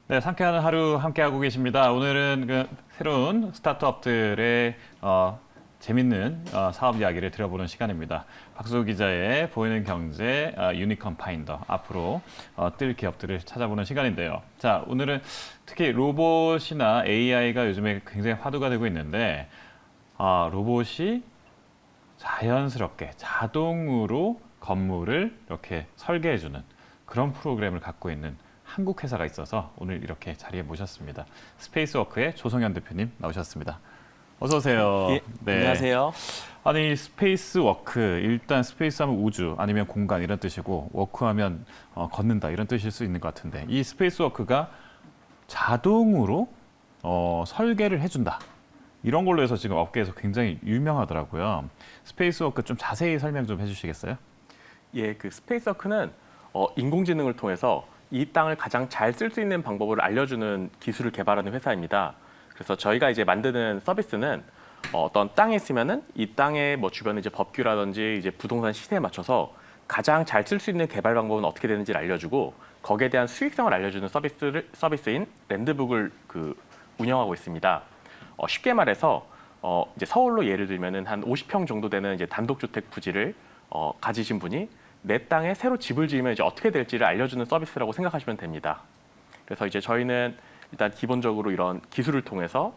네, 상쾌한 하루 함께하고 계십니다. 오늘은 그 새로운 스타트업들의 재밌는 사업 이야기를 들어보는 시간입니다. 박수 기자의 보이는 경제 유니콘 파인더, 앞으로 뜰 기업들을 찾아보는 시간인데요. 자, 오늘은 특히 로봇이나 AI가 요즘에 굉장히 화두가 되고 있는데, 로봇이 자연스럽게 자동으로 건물을 이렇게 설계해주는 그런 프로그램을 갖고 있는 한국 회사가 있어서 오늘 이렇게 자리에 모셨습니다. 스페이스워크의 조성현 대표님 나오셨습니다. 어서 오세요. 예, 네. 안녕하세요. 아니, 스페이스워크, 일단 스페이스하면 우주 아니면 공간 이런 뜻이고, 워크하면 걷는다 이런 뜻일 수 있는 것 같은데, 이 스페이스워크가 자동으로 설계를 해준다. 이런 걸로 해서 지금 업계에서 굉장히 유명하더라고요. 스페이스워크 좀 자세히 설명 좀 해주시겠어요? 예, 그 스페이스워크는 인공지능을 통해서 이 땅을 가장 잘 쓸 수 있는 방법을 알려주는 기술을 개발하는 회사입니다. 그래서 저희가 이제 만드는 서비스는 어떤 땅에 있으면은 이 땅의 뭐 주변의 이제 법규라든지 이제 부동산 시세에 맞춰서 가장 잘 쓸 수 있는 개발 방법은 어떻게 되는지를 알려주고 거기에 대한 수익성을 알려주는 서비스인 랜드북을 운영하고 있습니다. 쉽게 말해서 이제 서울로 예를 들면은 한 50평 정도 되는 이제 단독주택 부지를 가지신 분이 내 땅에 새로 집을 지으면 이제 어떻게 될지를 알려주는 서비스라고 생각하시면 됩니다. 그래서 이제 저희는 일단 기본적으로 이런 기술을 통해서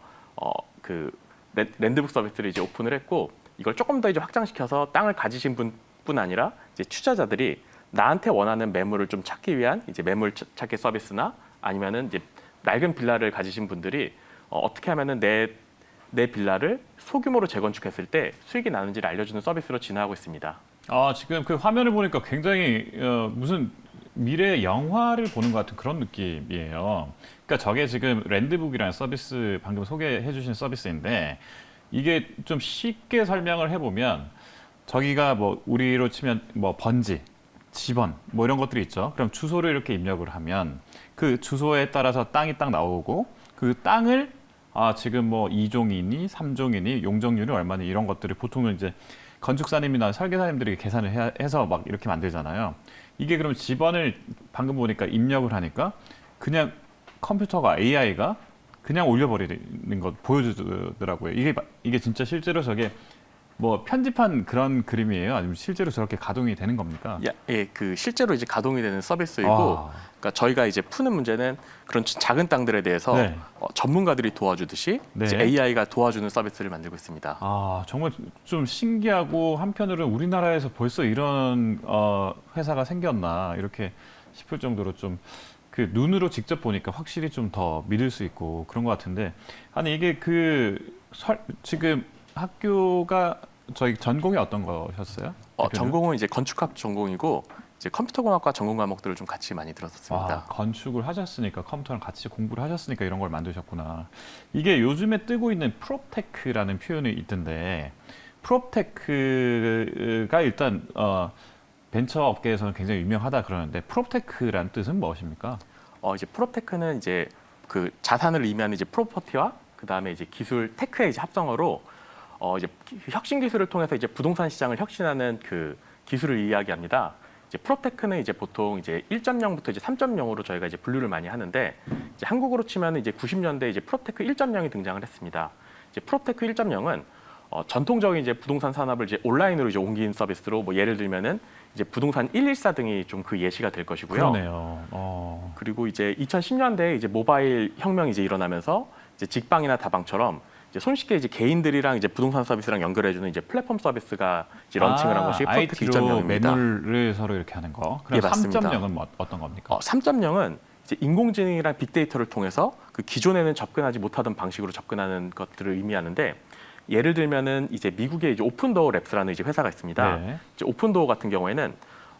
랜드북 서비스를 이제 오픈을 했고 이걸 조금 더 이제 확장시켜서 땅을 가지신 분뿐 아니라 이제 투자자들이 나한테 원하는 매물을 좀 찾기 위한 이제 매물 찾기 서비스나 아니면은 이제 낡은 빌라를 가지신 분들이 어떻게 하면은 내 빌라를 소규모로 재건축했을 때 수익이 나는지를 알려주는 서비스로 진화하고 있습니다. 지금 그 화면을 보니까 굉장히 무슨 미래 영화를 보는 것 같은 그런 느낌이에요. 그러니까 저게 지금 랜드북이라는 서비스 방금 소개해 주신 서비스인데 이게 좀 쉽게 설명을 해보면 저기가 뭐 우리로 치면 뭐 번지, 집원 뭐 이런 것들이 있죠. 그럼 주소를 이렇게 입력을 하면 그 주소에 따라서 땅이 딱 나오고 그 땅을 지금 뭐 2종이니 3종이니 용적률이 얼마니 이런 것들을 보통은 이제 건축사님이나 설계사님들이 계산을 해서 막 이렇게 만들잖아요. 이게 그럼 집원을 방금 보니까 입력을 하니까 그냥 컴퓨터가 AI가 그냥 올려버리는 것 보여주더라고요. 이게 진짜 실제로 저게 뭐 편집한 그런 그림이에요? 아니면 실제로 저렇게 가동이 되는 겁니까? 예, 실제로 이제 가동이 되는 서비스이고, 그러니까 저희가 이제 푸는 문제는 그런 작은 땅들에 대해서 네. 전문가들이 도와주듯이 네. 이제 AI가 도와주는 서비스를 만들고 있습니다. 정말 좀 신기하고 한편으로는 우리나라에서 벌써 이런 회사가 생겼나 이렇게 싶을 정도로 좀 그 눈으로 직접 보니까 확실히 좀 더 믿을 수 있고 그런 것 같은데 아니 이게 지금 학교가 저희 전공이 어떤 거셨어요? 전공은 이제 건축학 전공이고 이제 컴퓨터공학과 전공 과목들을 좀 같이 많이 들었었습니다. 건축을 하셨으니까 컴퓨터랑 같이 공부를 하셨으니까 이런 걸 만드셨구나. 이게 요즘에 뜨고 있는 프롭테크라는 표현이 있던데 프롭테크가 일단 벤처 업계에서는 굉장히 유명하다 그러는데 프롭테크라는 뜻은 무엇입니까? 이제 프롭테크는 이제 그 자산을 의미하는 이제 프로퍼티와 그 다음에 이제 기술 테크의 이제 합성어로 이제 혁신 기술을 통해서 이제 부동산 시장을 혁신하는 그 기술을 이야기합니다. 이제 프롭테크는 이제 보통 이제 1.0부터 이제 3.0으로 저희가 이제 분류를 많이 하는데 이제 한국으로 치면 이제 90년대 이제 프롭테크 1.0이 등장을 했습니다. 이제 프롭테크 1.0은 전통적인 이제 부동산 산업을 이제 온라인으로 이제 옮긴 서비스로 뭐 예를 들면은 이제 부동산 114 등이 좀 그 예시가 될 것이고요. 그러네요. 그리고 이제 2010년대에 이제 모바일 혁명이 이제 일어나면서 이제 직방이나 다방처럼 이제 손쉽게 이제 개인들이랑 이제 부동산 서비스랑 연결해주는 이제 플랫폼 서비스가 이제 런칭을 한 것이 프롭테크 2.0입니다. 매물을 서로 이렇게 하는 거. 그럼 예, 맞습니다. 3.0은 어떤 겁니까? 3.0은 이제 인공지능이랑 빅데이터를 통해서 그 기존에는 접근하지 못하던 방식으로 접근하는 것들을 의미하는데 예를 들면은 이제 미국의 이제 오픈도어 랩스라는 이제 회사가 있습니다. 네. 이제 오픈도어 같은 경우에는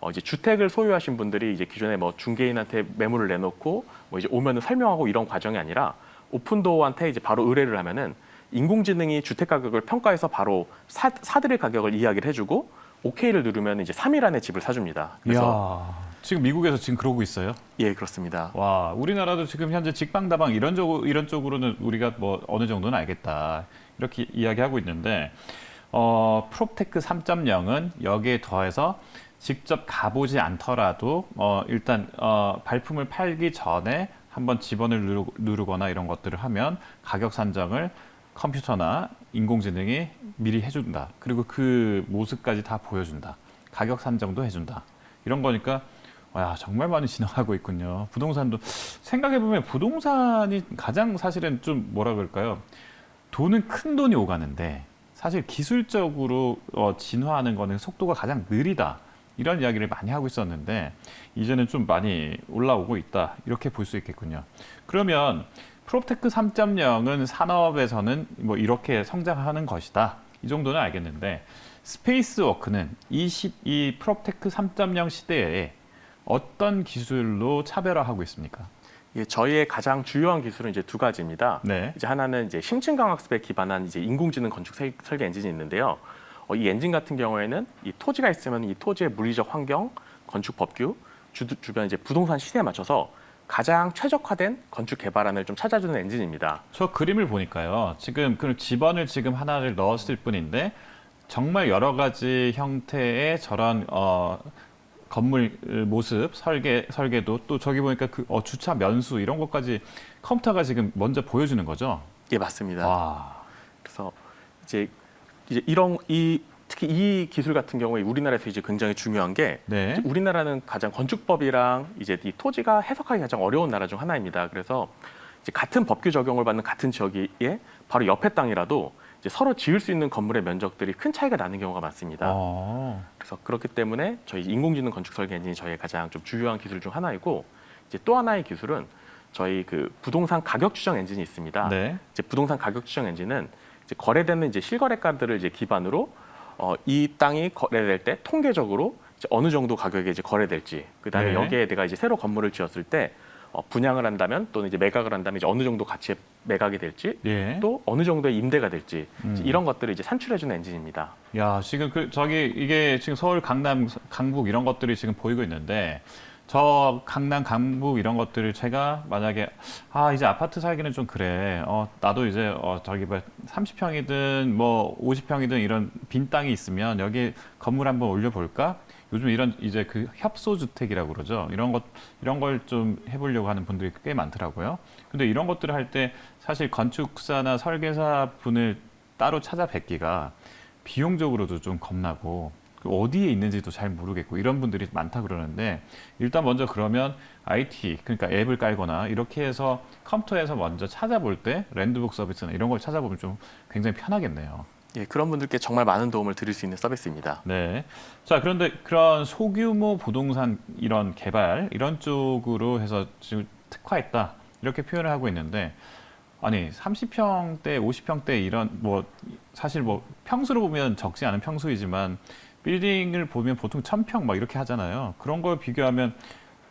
이제 주택을 소유하신 분들이 이제 기존에 뭐 중개인한테 매물을 내놓고 뭐 이제 오면은 설명하고 이런 과정이 아니라 오픈도어한테 이제 바로 의뢰를 하면은 인공지능이 주택 가격을 평가해서 바로 사들일 가격을 이야기를 해주고 오케이를 누르면 이제 3일 안에 집을 사줍니다. 그래서 지금 미국에서 지금 그러고 있어요? 예, 그렇습니다. 와, 우리나라도 지금 현재 직방다방 이런 쪽으로는 우리가 뭐 어느 정도는 알겠다 이렇게 이야기하고 있는데 프롭테크 3.0은 여기에 더해서 직접 가보지 않더라도 일단 발품을 팔기 전에 한번 지번을 누르거나 이런 것들을 하면 가격 산정을 컴퓨터나 인공지능이 미리 해준다. 그리고 그 모습까지 다 보여준다. 가격 산정도 해준다. 이런 거니까 와, 정말 많이 진화하고 있군요. 부동산도 생각해보면 부동산이 가장 사실은 좀 뭐라 그럴까요? 돈은 큰 돈이 오가는데 사실 기술적으로 진화하는 거는 속도가 가장 느리다. 이런 이야기를 많이 하고 있었는데 이제는 좀 많이 올라오고 있다. 이렇게 볼 수 있겠군요. 그러면 프롭테크 3.0은 산업에서는 뭐 이렇게 성장하는 것이다. 이 정도는 알겠는데 스페이스워크는 이 프롭테크 3.0 시대에 어떤 기술로 차별화하고 있습니까? 예, 저희의 가장 주요한 기술은 이제 두 가지입니다. 네. 이제 하나는 이제 심층광학습에 기반한 이제 인공지능 건축 설계 엔진이 있는데요. 이 엔진 같은 경우에는 이 토지가 있으면 이 토지의 물리적 환경, 건축 법규, 주변 이제 부동산 시세에 맞춰서 가장 최적화된 건축 개발안을 좀 찾아주는 엔진입니다. 저 그림을 보니까요. 지금 그 집원을 지금 하나를 넣었을 뿐인데 정말 여러 가지 형태의 저런 건물 모습, 설계도 또 저기 보니까 그 주차 면수 이런 것까지 컴퓨터가 지금 먼저 보여주는 거죠. 예, 맞습니다. 와, 그래서 이제 특히 이 기술 같은 경우에 우리나라에서 이제 굉장히 중요한 게 네. 이제 우리나라는 가장 건축법이랑 이제 이 토지가 해석하기 가장 어려운 나라 중 하나입니다. 그래서 이제 같은 법규 적용을 받는 같은 지역에 바로 옆에 땅이라도 이제 서로 지을 수 있는 건물의 면적들이 큰 차이가 나는 경우가 많습니다. 그래서 그렇기 때문에 저희 인공지능 건축 설계 엔진이 저희의 가장 좀 주요한 기술 중 하나이고 이제 또 하나의 기술은 저희 그 부동산 가격 추정 엔진이 있습니다. 네. 이제 부동산 가격 추정 엔진은 이제 거래되는 이제 실거래가들을 이제 기반으로 이 땅이 거래될 때 통계적으로 이제 어느 정도 가격에 이제 거래될지, 그다음에 네. 여기에 내가 이제 새로 건물을 지었을 때 분양을 한다면 또는 이제 매각을 한다면 이제 어느 정도 가치에 매각이 될지, 예. 또 어느 정도의 임대가 될지 이제 이런 것들을 이제 산출해주는 엔진입니다. 야, 지금 저기 이게 지금 서울, 강남, 강북 이런 것들이 지금 보이고 있는데 저 강남, 강북 이런 것들을 제가 만약에 이제 아파트 살기는 좀 그래. 나도 이제 저기 뭐 30평이든 뭐 50평이든 이런 빈 땅이 있으면 여기 건물 한번 올려볼까? 요즘 이런 이제 그 협소주택이라고 그러죠. 이런 걸 좀 해보려고 하는 분들이 꽤 많더라고요. 근데 이런 것들을 할 때 사실 건축사나 설계사 분을 따로 찾아뵙기가 비용적으로도 좀 겁나고 어디에 있는지도 잘 모르겠고 이런 분들이 많다 그러는데 일단 먼저 그러면 IT 그러니까 앱을 깔거나 이렇게 해서 컴퓨터에서 먼저 찾아볼 때 랜드북 서비스나 이런 걸 찾아보면 좀 굉장히 편하겠네요. 예, 그런 분들께 정말 많은 도움을 드릴 수 있는 서비스입니다. 네. 자, 그런데 그런 소규모 부동산 이런 개발 이런 쪽으로 해서 지금 특화했다 이렇게 표현을 하고 있는데 아니 30평대, 50평대 이런 뭐 사실 뭐 평수로 보면 적지 않은 평수이지만 빌딩을 보면 보통 1000평 막 이렇게 하잖아요. 그런 걸 비교하면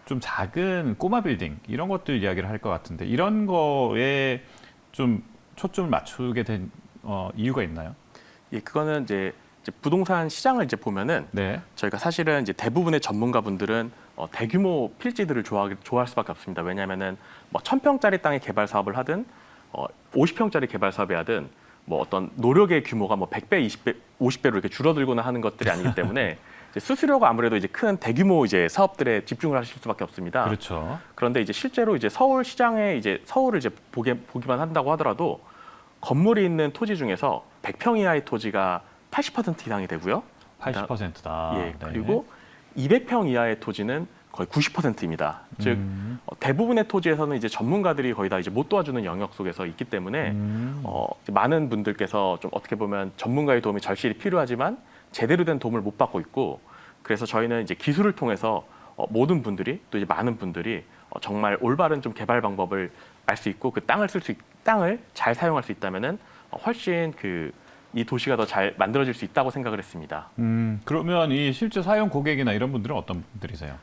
좀 작은 꼬마 빌딩 이런 것들 이야기를 할 것 같은데 이런 거에 좀 초점을 맞추게 된 이유가 있나요? 예, 그거는 이제 부동산 시장을 이제 보면은 네. 저희가 사실은 이제 대부분의 전문가분들은 대규모 필지들을 좋아할 수밖에 없습니다. 왜냐하면은 뭐 1000평짜리 땅의 개발 사업을 하든 50평짜리 개발 사업이 하든 뭐 어떤 노력의 규모가 뭐 100배, 20배, 50배로 이렇게 줄어들거나 하는 것들이 아니기 때문에 이제 수수료가 아무래도 이제 큰 대규모 이제 사업들에 집중을 하실 수밖에 없습니다. 그렇죠. 그런데 이제 실제로 이제 서울 시장에 이제 서울을 이제 보기만 한다고 하더라도 건물이 있는 토지 중에서 100평 이하의 토지가 80% 이상이 되고요. 80%다. 예, 그리고 200평 이하의 토지는 거의 90%입니다. 즉 대부분의 토지에서는 이제 전문가들이 거의 다 이제 못 도와주는 영역 속에서 있기 때문에 이제 많은 분들께서 좀 어떻게 보면 전문가의 도움이 절실히 필요하지만 제대로 된 도움을 못 받고 있고 그래서 저희는 이제 기술을 통해서 모든 분들이 또 이제 많은 분들이 정말 올바른 좀 개발 방법을 알 수 있고 그 땅을 잘 사용할 수 있다면은 훨씬 이 도시가 더 잘 만들어질 수 있다고 생각을 했습니다. 그러면 이 실제 사용 고객이나 이런 분들은 어떤 분들이세요?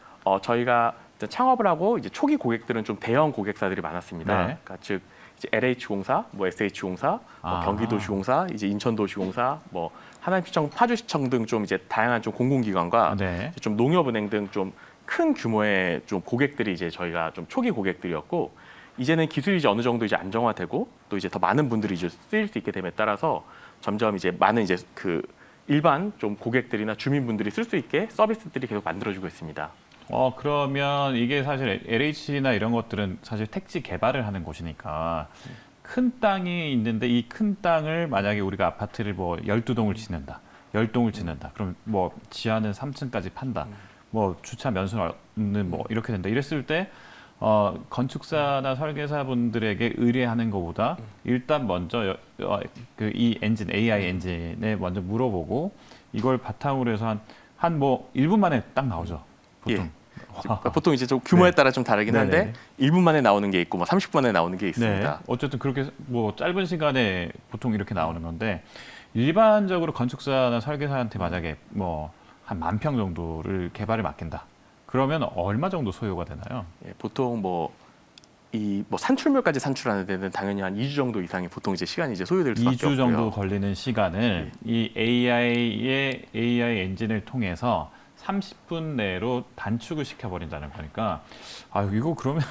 저희가 창업을 하고 이제 초기 고객들은 좀 대형 고객사들이 많았습니다. 네. 그러니까 즉 이제 LH공사, 뭐 SH공사, 뭐 경기도시공사, 이제 인천도시공사, 뭐 하남시청, 파주시청 등 좀 이제 다양한 좀 공공기관과 네. 이제 좀 농협은행 등 좀 큰 규모의 좀 고객들이 이제 저희가 좀 초기 고객들이었고 이제는 기술이 이제 어느 정도 이제 안정화되고 또 이제 더 많은 분들이 이제 쓰일 수 있게 됨에 따라서 점점 이제 많은 이제 그 일반 좀 고객들이나 주민분들이 쓸 수 있게 서비스들이 계속 만들어지고 있습니다. 그러면 이게 사실 LH나 이런 것들은 사실 택지 개발을 하는 곳이니까 큰 땅이 있는데 이 큰 땅을 만약에 우리가 아파트를 뭐 12동을 짓는다, 10동을 짓는다. 그럼 뭐 지하는 3층까지 판다. 뭐 주차 면수는 뭐 이렇게 된다. 이랬을 때 건축사나 설계사분들에게 의뢰하는 것보다 일단 먼저 이 엔진, AI 엔진에 먼저 물어보고 이걸 바탕으로 해서 한 뭐 1분 만에 딱 나오죠. 보통. 보통 이제 좀 규모에 네. 따라 좀 다르긴 한데 네네. 1분 만에 나오는 게 있고 뭐 30분 만에 나오는 게 네. 있습니다. 어쨌든 그렇게 뭐 짧은 시간에 보통 이렇게 나오는 건데 일반적으로 건축사나 설계사한테 만약에 뭐 한 10,000평 정도를 개발을 맡긴다. 그러면 얼마 정도 소요가 되나요? 예, 보통 뭐 산출물까지 산출하는 데는 당연히 한 2주 정도 이상이 보통 이제 시간이 이제 소요될 수밖에 2주 정도 없고요. 걸리는 시간을 이 AI 엔진을 통해서 30분 내로 단축을 시켜버린다는 거니까 이거 그러면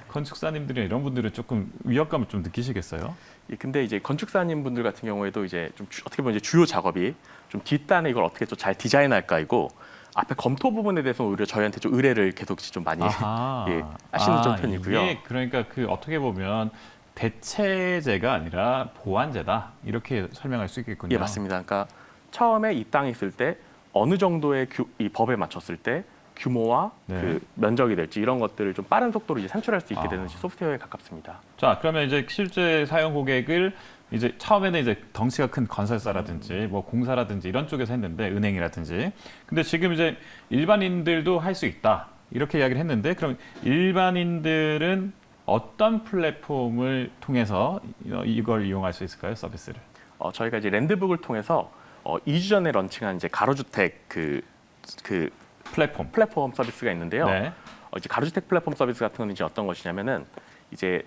건축사님들이나 이런 분들은 조금 위협감을 좀 느끼시겠어요? 예, 근데 이제 건축사님 분들 같은 경우에도 이제 좀 어떻게 보면 이제 주요 작업이 좀 뒷단에 이걸 어떻게 좀 잘 디자인할까이고 앞에 검토 부분에 대해서는 오히려 저희한테 좀 의뢰를 계속 좀 많이 예, 하시는 좀 편이고요. 이게 그러니까 그 어떻게 보면 대체제가 아니라 보완제다 이렇게 설명할 수 있겠군요. 예, 맞습니다. 그러니까 처음에 이 땅이 있을 때 어느 정도의 이 법에 맞췄을 때 규모와 네. 그 면적이 될지 이런 것들을 좀 빠른 속도로 이제 산출할 수 있게 되는 소프트웨어에 가깝습니다. 자, 그러면 이제 실제 사용 고객을 이제 처음에는 이제 덩치가 큰 건설사라든지 뭐 공사라든지 이런 쪽에서 했는데 은행이라든지 근데 지금 이제 일반인들도 할 수 있다 이렇게 이야기를 했는데 그럼 일반인들은 어떤 플랫폼을 통해서 이걸 이용할 수 있을까요? 서비스를? 저희가 이제 랜드북을 통해서 2주 전에 런칭한 이제 가로주택 그 플랫폼 서비스가 있는데요. 네. 이제 가로주택 플랫폼 서비스 같은 건 이제 어떤 것이냐면은 이제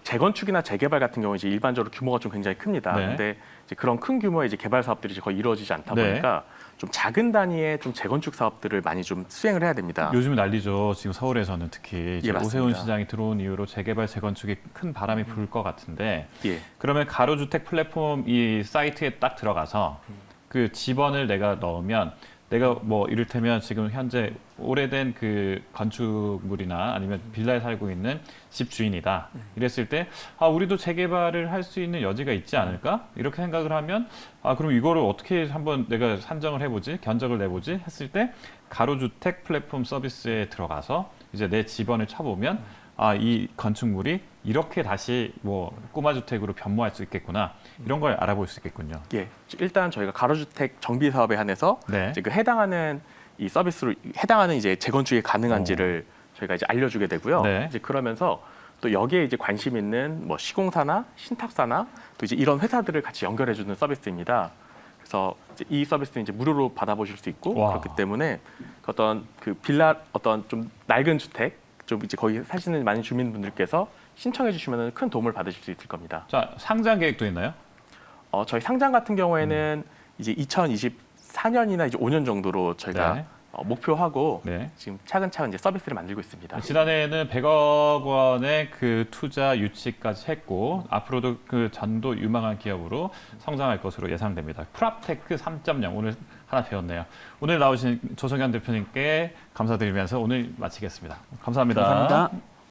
재건축이나 재개발 같은 경우 이제 일반적으로 규모가 좀 굉장히 큽니다. 네. 근데 이제 그런 큰 규모의 이제 개발 사업들이 이제 거의 이루어지지 않다 네. 보니까 좀 작은 단위의 좀 재건축 사업들을 많이 좀 수행을 해야 됩니다. 요즘 난리죠. 지금 서울에서는 특히 이제 예, 맞습니다. 오세훈 시장이 들어온 이후로 재개발 재건축이 큰 바람이 불 것 같은데 예. 그러면 가로주택 플랫폼 이 사이트에 딱 들어가서 그 집원을 내가 넣으면 내가 뭐 이를테면 지금 현재 오래된 그 건축물이나 아니면 빌라에 살고 있는 집 주인이다. 이랬을 때 우리도 재개발을 할 수 있는 여지가 있지 않을까? 이렇게 생각을 하면 그럼 이거를 어떻게 한번 내가 산정을 해보지, 견적을 내보지 했을 때 가로주택 플랫폼 서비스에 들어가서 이제 내 집원을 쳐보면 이 건축물이 이렇게 다시 뭐 꼬마주택으로 변모할 수 있겠구나 이런 걸 알아볼 수 있겠군요. 예. 일단 저희가 가로주택 정비 사업에 한해서 네. 이제 그 해당하는 이 서비스로 해당하는 이제 재건축이 가능한지를 저희가 이제 알려주게 되고요. 네. 이제 그러면서 또 여기에 이제 관심 있는 뭐 시공사나 신탁사나 또 이제 이런 회사들을 같이 연결해주는 서비스입니다. 그래서 이제 이 서비스는 이제 무료로 받아보실 수 있고 그렇기 때문에 어떤 그 빌라 어떤 좀 낡은 주택 좀 이제 거기 사시는 많은 주민분들께서 신청해 주시면 큰 도움을 받으실 수 있을 겁니다. 자, 상장 계획도 있나요? 저희 상장 같은 경우에는 이제 2024년이나 이제 5년 정도로 저희가 네. 목표하고 네. 지금 차근차근 이제 서비스를 만들고 있습니다. 지난해에는 100억 원의 그 투자 유치까지 했고 앞으로도 그 전도 유망한 기업으로 성장할 것으로 예상됩니다. 프랍테크 3.0 오늘 하나 배웠네요. 오늘 나오신 조성현 대표님께 감사드리면서 오늘 마치겠습니다. 감사합니다. 감사합니다.